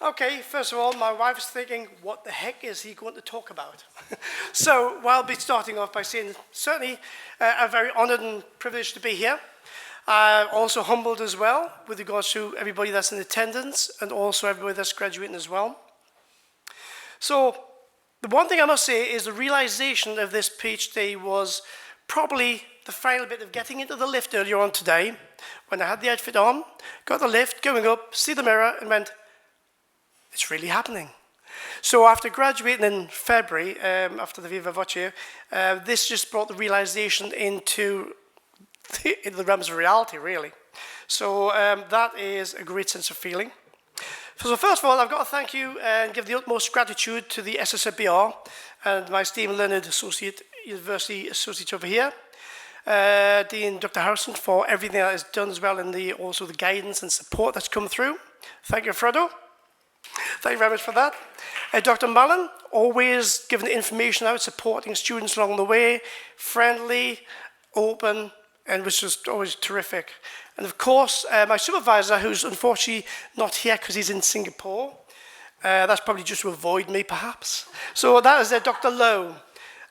Okay, first of all, my wife is thinking, what the heck is he going to talk about? So, well, I'll be starting off by saying, certainly, I'm very honored and privileged to be here. Also humbled as well, with regards to everybody that's in attendance, and also everybody that's graduating as well. So, the one thing I must say is the realization of this PhD was probably the final bit of getting into the lift earlier on today, when I had the outfit on, got the lift, going up, see the mirror, and went, it's really happening. So after graduating in February, after the Viva Voce, this just brought the realization into the realms of reality, really. So that is a great sense of feeling. So first of all, I've got to thank you and give the utmost gratitude to the SSBR and my esteemed learned associate, university associate over here, Dean Dr. Harrison, for everything that is done as well, and also the guidance and support that's come through. Thank you, Fredo. Thank you very much for that. Dr. Mullen, always giving the information out, supporting students along the way, friendly, open, and was just always terrific. And of course, my supervisor, who's unfortunately not here because he's in Singapore. That's probably just to avoid me, perhaps. So that is Dr. Lowe.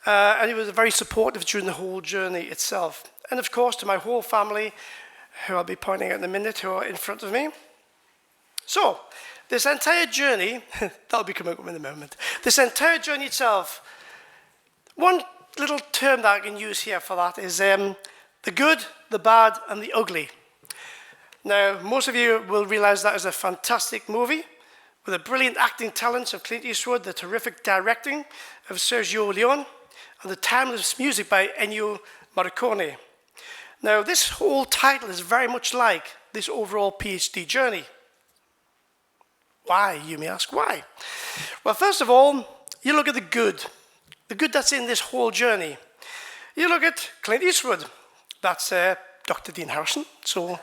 And he was very supportive during the whole journey itself. And of course, to my whole family, who I'll be pointing out in a minute, who are in front of me. So, this entire journey, that'll be coming up in a moment. This entire journey itself, one little term that I can use here for that is the good, the bad, and the ugly. Now, most of you will realize that is a fantastic movie with the brilliant acting talents of Clint Eastwood, the terrific directing of Sergio Leone, and the timeless music by Ennio Morricone. Now, this whole title is very much like this overall PhD journey. Why, you may ask, why? Well, first of all, you look at the good that's in this whole journey. You look at Clint Eastwood, that's Dr. Dean Harrison. So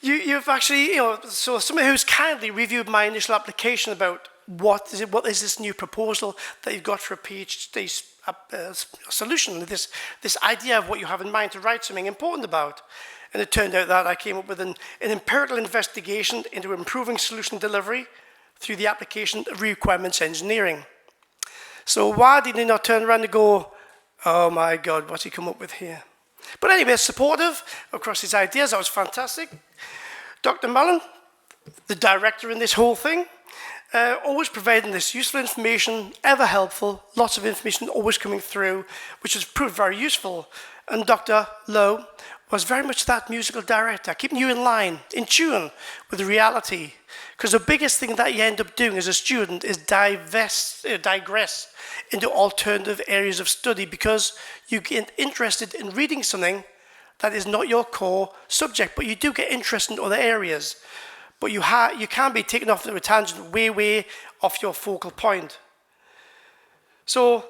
you've actually, so somebody who's kindly reviewed my initial application about what is this new proposal that you've got for a PhD solution, this idea of what you have in mind to write something important about. And it turned out that I came up with an empirical investigation into improving solution delivery through the application of requirements engineering. So why did he not turn around and go, oh my God, what's he come up with here? But anyway, supportive across his ideas, that was fantastic. Dr. Mullen, the director in this whole thing, always providing this useful information, ever helpful, lots of information always coming through, which has proved very useful. And Dr. Lowe was very much that musical director, keeping you in line, in tune with reality. Because the biggest thing that you end up doing as a student is digress into alternative areas of study, because you get interested in reading something that is not your core subject, but you do get interested in other areas. But you can be taken off into a tangent way off your focal point. So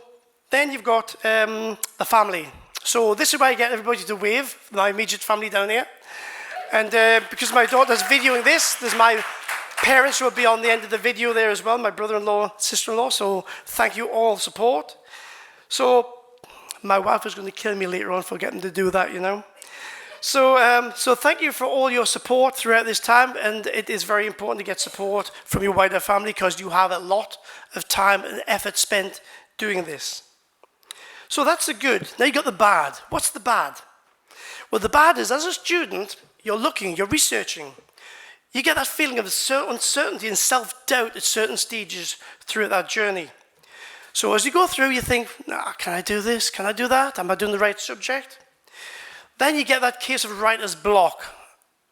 then you've got the family. So this is where I get everybody to wave, my immediate family down here. And because my daughter's videoing this, there's my parents who will be on the end of the video there as well, my brother-in-law, sister-in-law, so thank you all support. So my wife is going to kill me later on for getting to do that, So thank you for all your support throughout this time, and it is very important to get support from your wider family because you have a lot of time and effort spent doing this. So that's the good. Now you got the bad. What's the bad? Well, the bad is, as a student, you're looking, you're researching. You get that feeling of uncertainty and self-doubt at certain stages throughout that journey. So as you go through, you think, can I do this? Can I do that? Am I doing the right subject? Then you get that case of writer's block.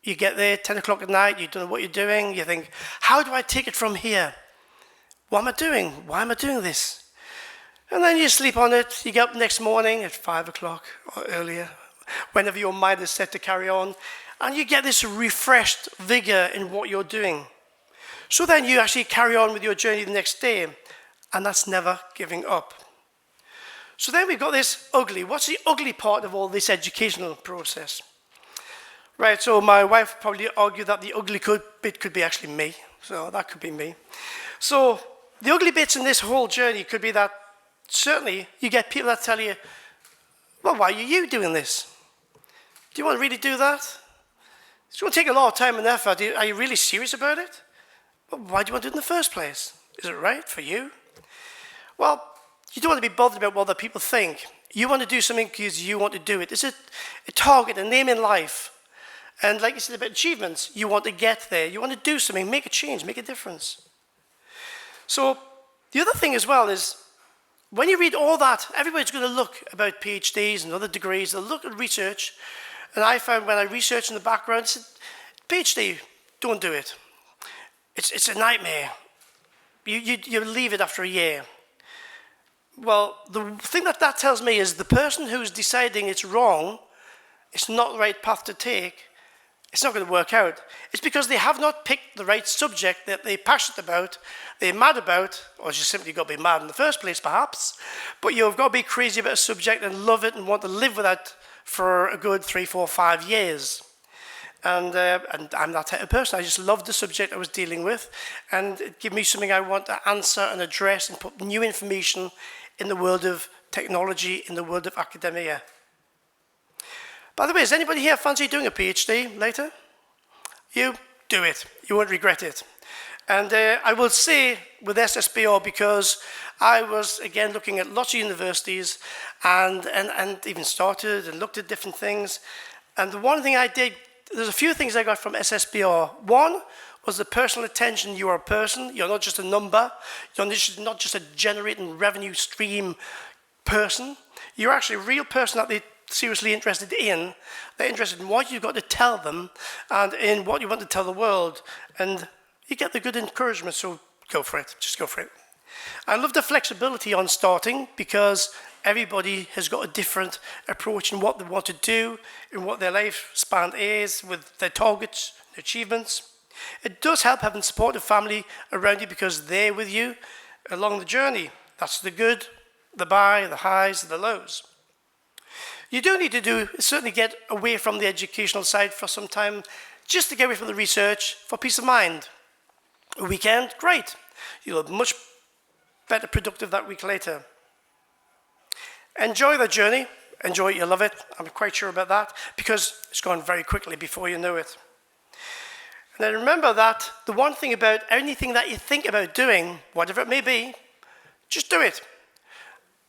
You get there, 10 o'clock at night, you don't know what you're doing. You think, how do I take it from here? What am I doing? Why am I doing this? And then you sleep on it, you get up next morning at 5 o'clock or earlier, whenever your mind is set to carry on, and you get this refreshed vigor in what you're doing. So then you actually carry on with your journey the next day, and that's never giving up. So then we've got this ugly. What's the ugly part of all this educational process? Right, so my wife probably argued that the ugly bit could be actually me, so that could be me. So the ugly bits in this whole journey could be that certainly you get people that tell you, well, why are you doing this? Do you want to really do that? It's going to take a lot of time and effort. Are you really serious about it? Well, why do you want to do it in the first place? Is it right for you? Well, you don't want to be bothered about what other people think. You want to do something because you want to do it. It's a target, a name in life. And like you said about achievements, you want to get there. You want to do something, make a change, make a difference. So the other thing as well is, when you read all that, everybody's going to look about PhDs and other degrees. They'll look at research. And I found when I researched in the background, I said, PhD, don't do it. It's a nightmare. You leave it after a year. Well, the thing that tells me is the person who's deciding it's wrong, it's not the right path to take, it's not going to work out. It's because they have not picked the right subject that they're passionate about, they're mad about, or you simply got to be mad in the first place, perhaps. But you've got to be crazy about a subject and love it and want to live with it for a good 3, 4, 5 years. And I'm that type of person. I just loved the subject I was dealing with, and it gave me something I want to answer and address and put new information in the world of technology, in the world of academia. By the way, does anybody here fancy doing a PhD later? You do it. You won't regret it. And I will say with SSBR, because I was, again, looking at lots of universities and even started and looked at different things. And the one thing I did, there's a few things I got from SSBR. One was the personal attention. You are a person. You're not just a number. You're not just a generating revenue stream person. You're actually a real person that they're seriously interested in. They're interested in what you've got to tell them and in what you want to tell the world. And you get the good encouragement, so go for it. Just go for it. I love the flexibility on starting, because everybody has got a different approach in what they want to do, in what their lifespan is, with their targets, their achievements. It does help having supportive family around you, because they're with you along the journey. That's the good, the bad, the highs, the lows. You do need to certainly get away from the educational side for some time, just to get away from the research for peace of mind. A weekend, great. You'll be much better productive that week later. Enjoy the journey. Enjoy it, you'll love it. I'm quite sure about that, because it's gone very quickly before you know it. And then remember that the one thing about anything that you think about doing, whatever it may be, just do it.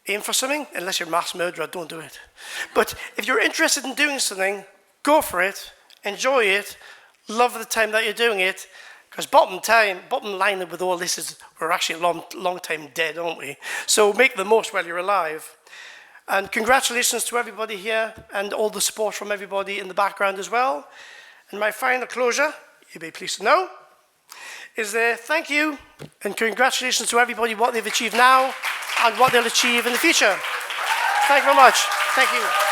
Aim for something, unless you're a mass murderer, don't do it. But if you're interested in doing something, go for it, enjoy it, love the time that you're doing it, because bottom line with all this is we're actually a long time dead, aren't we? So make the most while you're alive. And congratulations to everybody here and all the support from everybody in the background as well. And my final closure, you'll be pleased to know, is thank you and congratulations to everybody, what they've achieved now and what they'll achieve in the future. Thank you very much. Thank you.